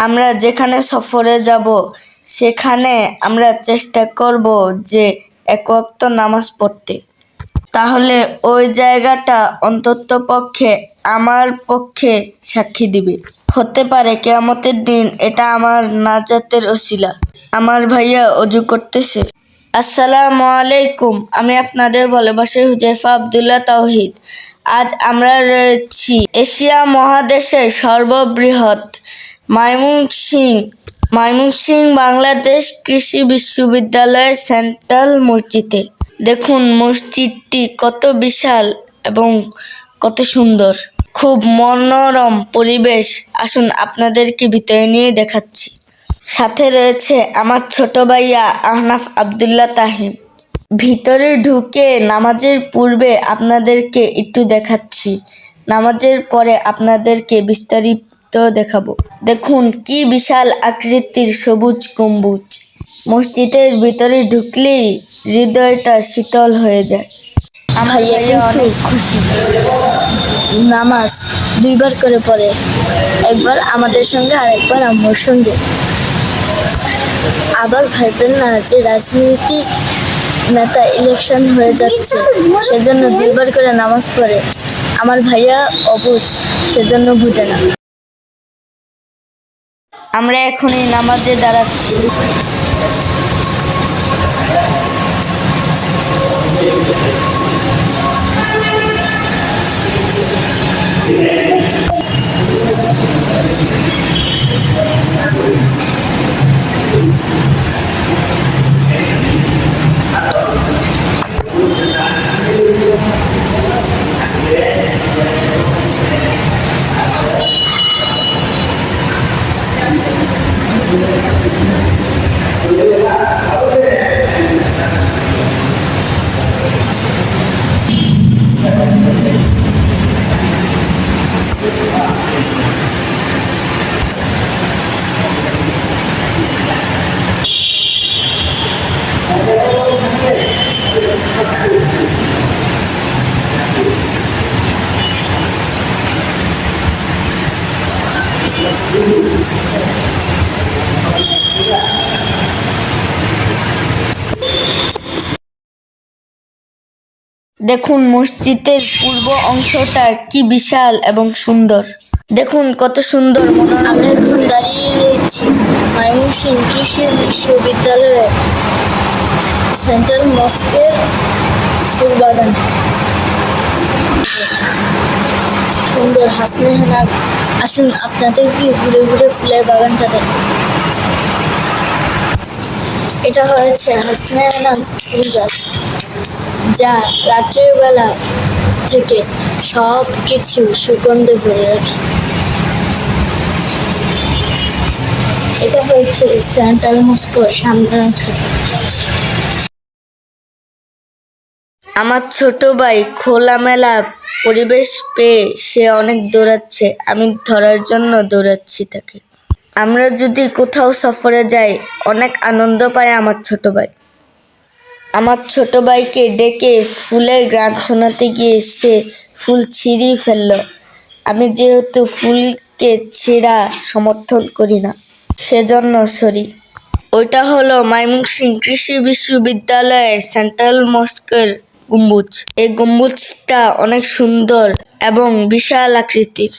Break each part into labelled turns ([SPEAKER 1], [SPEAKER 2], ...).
[SPEAKER 1] আমরা যেখানে সফরে যাব সেখানে আমরা চেষ্টা করব যে এক ওয়াক্ত নামাজ পড়তে। তাহলে ওই জায়গাটা অন্তত পক্ষে আমার পক্ষে সাক্ষী দিবে। হতে পারে কিয়ামতের দিন এটা আমার নাজাতের ওসিলা। আমার ভাইয়া অজু করতেছে। আসসালামু আলাইকুম, আমি আপনাদের ভালোবাসার হুজাইফা আব্দুল্লাহ তাওহিদ। আজ আমরা রয়েছি এশিয়া মহাদেশের সর্ববৃহৎ ময়মনসিংহ বাংলাদেশ কৃষি বিশ্ববিদ্যালয়ের সেন্ট্রাল মসজিদে। দেখুন মসজিদটি কত বিশাল এবং কত সুন্দর, খুব মনোরম পরিবেশ। আসুন আপনাদেরকে ভিতরে নিয়ে দেখাচ্ছি। সাথে রয়েছে আমার ছোট ভাইয়া আহনাফ আব্দুল্লাহ তাহিম। ভিতরে ঢুকে নামাজের পূর্বে আপনাদেরকে একটু দেখাচ্ছি, নামাজের পরে আপনাদেরকে বিস্তারিত দেখাবো। দেখুন কি বিশাল আকৃতির সবুজ গম্বুজ। মসজিদের ভিতরে ঢুকলেই হৃদয়টা শীতল হয়ে যায়। আমার ভাইয়া অনেক খুশি। নামাজ 2 বার করে পড়ে, একবার আমাদের সঙ্গে আর একবার আম্মুর সঙ্গে। আবার ভাববেন না যে রাজনৈতিক নেতা ইলেকশন হয়ে যাচ্ছে সেজন্য 2 বার করে নামাজ পড়ে। আমার ভাইয়া অবুঝ, সেজন্য বুঝে না। আমরা এখন এই নামাজে দাঁড়াচ্ছি। দেখুন মসজিদের পূর্ব অংশটা কি বিশাল এবং সুন্দর। দেখুন কত সুন্দর। আমরা এখন দাঁড়িয়ে রয়েছি ময়মনসিংহ কৃষি বিশ্ববিদ্যালয়ের সেন্ট্রাল মস্কের ফুল বাগান। সুন্দর হাসনেহানা। আসুন আপনাদেরকে ঘুরে ঘুরে ফুলের বাগানটা দেখুন। এটা হয়েছে হাসনেহানা ফুল গাছ, যা রাত্রের বেলা থেকে সব কিছু সুগন্ধে ভরে রাখে। এটা হচ্ছে সেন্ট্রাল মস্কোর সামনে অংশ। আমার ছোট ভাই খোলামেলা পরিবেশ পেয়ে সে অনেক দৌড়াচ্ছে, আমি ধরার জন্য দৌড়াচ্ছি তাকে। আমরা যদি কোথাও সফরে যাই অনেক আনন্দ পায় আমার ছোট ভাই। আমার ছোট ভাইকে ডেকে ফুলের গান শোনাতে গিয়ে সে ফুল ছিঁড়েই ফেলল। আমি যেহেতু ফুলকে ছিঁড়া সমর্থন করি না, সেজন্য সরি। ওইটা হলো ময়মনসিংহ কৃষি বিশ্ববিদ্যালয়ের সেন্ট্রাল মস্কের গম্বুজ। এই গম্বুজটা অনেক সুন্দর এবং বিশাল আকৃতির।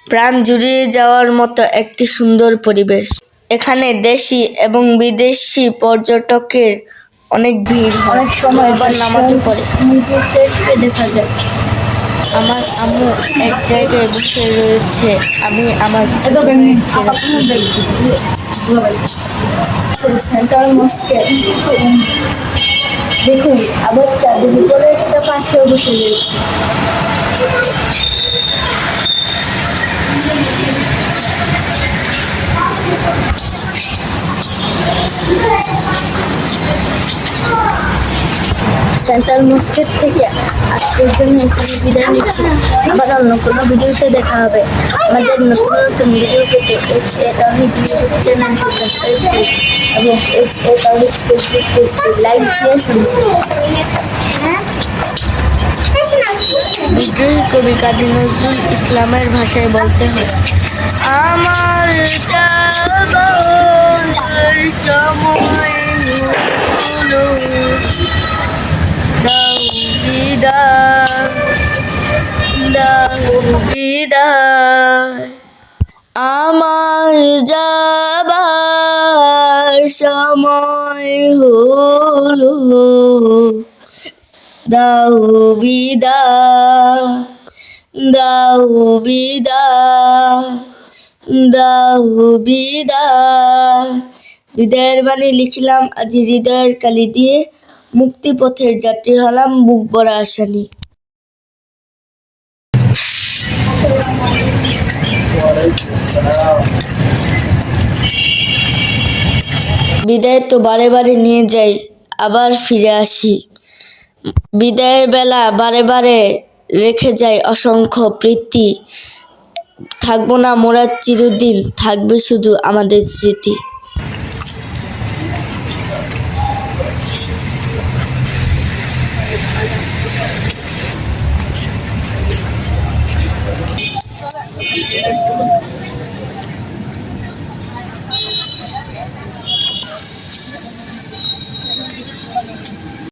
[SPEAKER 1] প্রাণ জুড়িয়ে যাওয়ার মতো একটি সুন্দর পরিবেশ। এখানে দেশি এবং বিদেশি পর্যটকের অনেক ভিড়। অনেক সময় আবার নামাজে পড়ে দেখা যায়। আমার আম্মু এক জায়গায় বসে রয়েছে, আমি আমার সেন্ট্রাল মস্কে দেখুন আবার চাঁদের উপরে একটা পাখিও বসে রয়েছে। সেন্ট্রাল মস্কের থেকে আজকের জন্য এখানে বিদায় নিচ্ছি। আবার অন্য কোনো ভিডিওতে দেখা হবে। আমাদের নতুন নতুন ভিডিও পেতে ইউটিউব চ্যানেলটি সাবস্ক্রাইব করুন এবং ফেসবুক পেজটি লাইক দিয়ে শুনুন। বিদ্রোহী কবি কাজী নজরুল ইসলামের ভাষায় বলতে হয়, আমার দাও বিদায়, দাও বিদায়, আমার যাবার সময় হলো, দাও বিদায়, দাও বিদায়, দাও বিদায়। বিদায়ের বাণী লিখিলাম আজি হৃদয়ের কালি দিয়ে, মুক্তিপথের যাত্রী হলাম বুক ভরা আশা নিয়ে। বিদায় তো বারে বারে নিয়ে যাই, আবার ফিরে আসি। বিদায়ের বেলা বারে বারে রেখে যায় অসংখ্য প্রীতি। থাকবো না মোরা চিরদিন, থাকবে শুধু আমাদের স্মৃতি।